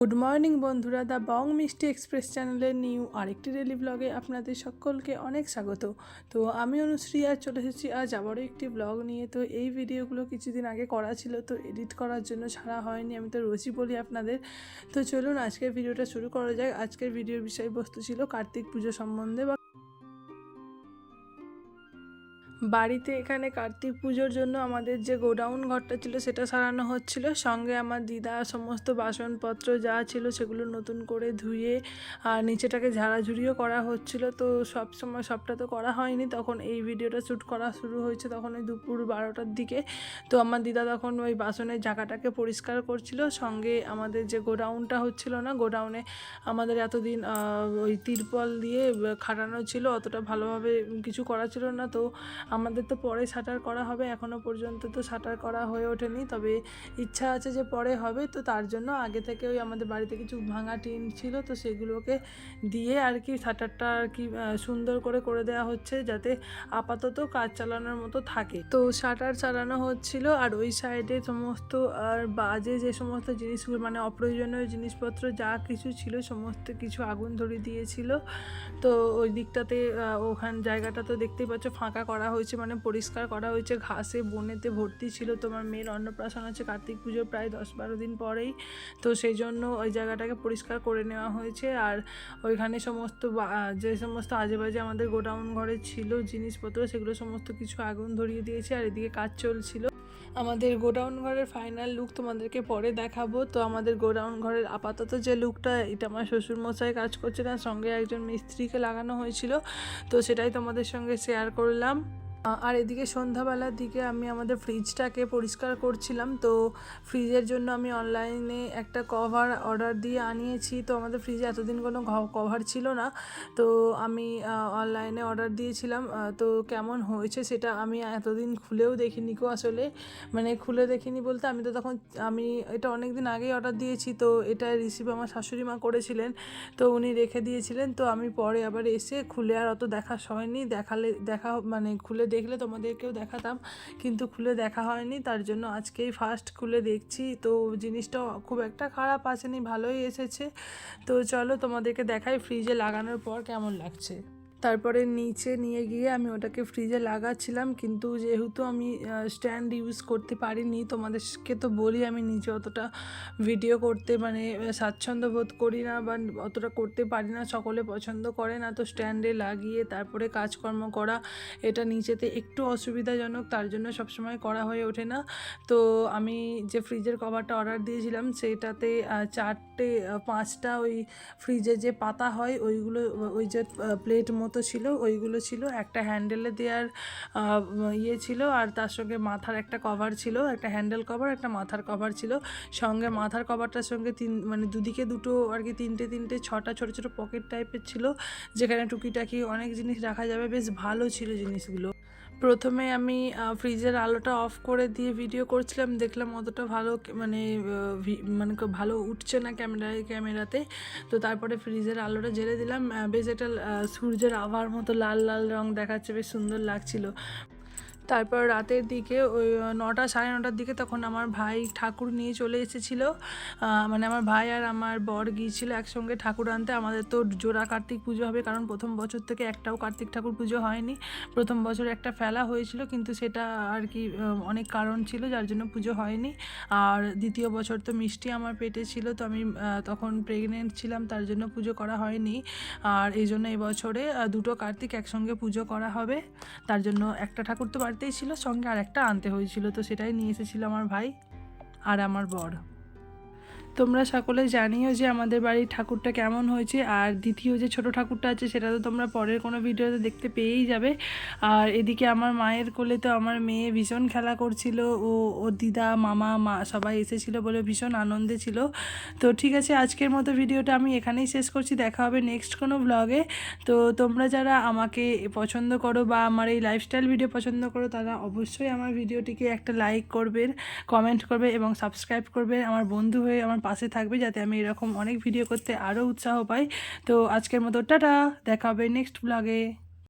Good morning বন্ধুরা, the Bong মিষ্টি express চ্যানেলের নিউ আরেকটি ডেলি ব্লগে আপনাদের সকলকে অনেক স্বাগত। তো আমি অনুশ্রী আর চলে এসেছি আজ আবারও একটি ব্লগ নিয়ে। তো এই ভিডিওগুলো কিছুদিন আগে করা ছিল, তো এডিট করার জন্য ছাড়া হয়নি। আমি তো রোজই বলি আপনাদের। তো চলুন আজকের ভিডিওটা শুরু করা যাক। আজকের ভিডিওর বিষয়বস্তু ছিল কার্তিক পুজো সম্বন্ধে। বাড়িতে এখানে কার্তিক পুজোর জন্য আমাদের যে গোডাউন ঘরটা ছিল সেটা সারানো হচ্ছিল। সঙ্গে আমার দিদা সমস্ত বাসনপত্র যা ছিল সেগুলো নতুন করে ধুয়ে আর নিচেটাকে ঝাড়াঝুড়িও করা হচ্ছিল। তো সব সময় সবটা তো করা হয়নি, তখন এই ভিডিওটা শ্যুট করা শুরু হয়েছে তখন ওই দুপুর 12টার দিকে। তো আমার দিদা তখন ওই বাসনের জায়গাটাকে পরিষ্কার করছিল। সঙ্গে আমাদের যে গোডাউনটা হচ্ছিল না, গোডাউনে আমাদের এতদিন ওই তিরপল দিয়ে খাটানো ছিল, অতটা ভালোভাবে কিছু করা ছিল না। তো আমাদের তো পরে শাটার করা হবে, এখনও পর্যন্ত তো শাটার করা হয়ে ওঠেনি, তবে ইচ্ছা আছে যে পরে হবে। তো তার জন্য আগে থেকে ওই আমাদের বাড়িতে কিছু ভাঙা টিন ছিল, তো সেগুলোকে দিয়ে আর কি শাটারটা আর কি সুন্দর করে দেওয়া হচ্ছে, যাতে আপাতত কাজ চালানোর মতো থাকে। তো শাটার চালানো হচ্ছিল। আর ওই সাইডে সমস্ত আর বাজে যে সমস্ত জিনিসগুলো মানে অপ্রয়োজনীয় জিনিসপত্র যা কিছু ছিল সমস্ত কিছু আগুন ধরিয়ে দিয়েছিল। তো ওই দিকটাতে জায়গাটা তো দেখতেই পাচ্ছ ফাঁকা করা হয়েছে, মানে পরিষ্কার করা হয়েছে, ঘাসে বনেতে ভর্তি ছিল। তোমার মেয়ের অন্নপ্রাশন আছে কার্তিক পুজোর প্রায় 10-12 দিন পরেই, তো সেই জন্য ওই জায়গাটাকে পরিষ্কার করে নেওয়া হয়েছে। আর ওইখানে সমস্ত যে সমস্ত আজেবাজে আমাদের গোডাউন ঘরে ছিল জিনিসপত্র সেগুলো সমস্ত কিছু আগুন ধরিয়ে দিয়েছে। আর এদিকে কাজ চলছিল। আমাদের গোডাউন ঘরের ফাইনাল লুক তোমাদেরকে পরে দেখাবো। তো আমাদের গোডাউন ঘরের আপাতত যে লুকটা, এটা আমার শ্বশুরমশাই কাজ করছে, তার সঙ্গে একজন মিস্ত্রিকে লাগানো হয়েছিল, তো সেটাই তোমাদের সঙ্গে শেয়ার করলাম। আর এদিকে সন্ধ্যাবেলার দিকে আমি আমাদের ফ্রিজটাকে পরিষ্কার করছিলাম। তো ফ্রিজের জন্য আমি অনলাইনে একটা কভার অর্ডার দিয়ে আনিয়েছি। তো আমাদের ফ্রিজে এতদিন কোনো কভার ছিল না, তো আমি অনলাইনে অর্ডার দিয়েছিলাম। তো কেমন হয়েছে সেটা আমি এতদিন খুলেও দেখিনি গো, আসলে মানে খুলে দেখিনি বলতে আমি তো তখন এটা অনেক দিন আগেই অর্ডার দিয়েছি। তো এটা রিসিভ আমার শাশুড়ি মা করেছিলেন, তো উনি রেখে দিয়েছিলেন। তো আমি পরে আবার এসে খুলে আর অত দেখা হয়নি, মানে খুলে দেখলে তোমাদেরকেও দেখাতাম, কিন্তু খুলে দেখা হয়নি, তার জন্য আজকেই ফার্স্ট খুলে দেখছি। তো জিনিসটা খুব একটা খারাপ আসেনি, ভালোই এসেছে। তো চলো তোমাদেরকে দেখাই ফ্রিজে লাগানোর পর কেমন লাগছে। তারপরে নিচে নিয়ে গিয়ে আমি ওটাকে ফ্রিজে লাগাচ্ছিলাম, কিন্তু যেহেতু আমি স্ট্যান্ড ইউজ করতে পারিনি, তোমাদেরকে তো বলি আমি নিজে অতটা ভিডিও করতে মানে স্বাচ্ছন্দ্য বোধ করি না বা অতটা করতে পারি না, সকলে পছন্দ করে না। তো স্ট্যান্ডে লাগিয়ে তারপরে কাজকর্ম করা এটা নিচেতে একটু অসুবিধাজনক, তার জন্য সবসময় করা হয়ে ওঠে না। তো আমি যে ফ্রিজের কভারটা অর্ডার দিয়েছিলাম সেটাতে 4-5টা ওই ফ্রিজে যে পাতা হয় ওইগুলো, ওই যে প্লেট মতো ছিল ওইগুলো ছিল, একটা হ্যান্ডেলে দেওয়ার ছিল, আর তার সঙ্গে মাথার একটা কভার ছিল, একটা হ্যান্ডেল কভার, একটা মাথার কভার ছিল। সঙ্গে মাথার কভারটার সঙ্গে মানে দুদিকে দুটো আর কি 3টে 6টা ছোটো ছোটো পকেট টাইপের ছিল, যেখানে টুকিটাকি অনেক জিনিস রাখা যাবে। বেশ ভালো ছিল জিনিসগুলো। প্রথমে আমি ফ্রিজের আলোটা অফ করে দিয়ে ভিডিও করছিলাম, দেখলাম অতটা ভালো মানে ভালো উঠছে না ক্যামেরাতে। তো তারপরে ফ্রিজের আলোটা জ্বেলে দিলাম, বেশ একটা সূর্যের আভার মতো লাল লাল রং দেখাচ্ছে, বেশ সুন্দর লাগছিল। তারপর রাতের দিকে ওই 9টা-9:30টার দিকে তখন আমার ভাই ঠাকুর নিয়ে চলে এসেছিলো। মানে আমার ভাই আর আমার বর গিয়েছিলো একসঙ্গে ঠাকুর আনতে। আমাদের তো জোড়া কার্তিক পুজো হবে, কারণ প্রথম বছর থেকে একটাও কার্তিক ঠাকুর পুজো হয়নি। প্রথম বছর একটা ফেলা হয়েছিল, কিন্তু সেটা আর কি অনেক কারণ ছিল যার জন্য পুজো হয়নি। আর দ্বিতীয় বছর তো মিষ্টি আমার পেটে ছিল, তো আমি তখন প্রেগনেন্ট ছিলাম, তার জন্য পুজো করা হয়নি। আর এই জন্য এবছরে দুটো কার্তিক একসঙ্গে পুজো করা হবে, তার জন্য একটা ঠাকুর তো বাড়িতেই ছিল, সঙ্গে আর একটা আনতে হয়েছিল, তো সেটাই নিয়ে এসেছিল আমার ভাই আর আমার বর। তোমরা সকলে জানিও যে আমাদের বাড়ির ঠাকুরটা কেমন হয়েছে। আর দ্বিতীয় যে ছোট ঠাকুরটা আছে সেটা তো তোমরা পরের কোনো ভিডিওতে দেখতে পেয়েই যাবে। আর এদিকে আমার মায়ের কোলে তো আমার মেয়ে ভীষণ খেলা করছিল, ওর দিদা মা সবাই এসেছিলো বলে ভীষণ আনন্দে ছিল। তো ঠিক আছে, আজকের মতো ভিডিওটা আমি এখানেই শেষ করছি, দেখা হবে নেক্সট কোনো ব্লগে। তো তোমরা যারা আমাকে পছন্দ করো বা আমার এই লাইফস্টাইল ভিডিও পছন্দ করো, তারা অবশ্যই আমার ভিডিওটিকে একটা লাইক করবেন, কমেন্ট করবে এবং সাবস্ক্রাইব করবে, আমার বন্ধু হয়ে আমার পাশে থাকবে, যাতে আমি এরকম অনেক ভিডিও করতে আরও উৎসাহ পাই। তো আজকের মতো টাটা, দেখা হবে নেক্সট ব্লগে।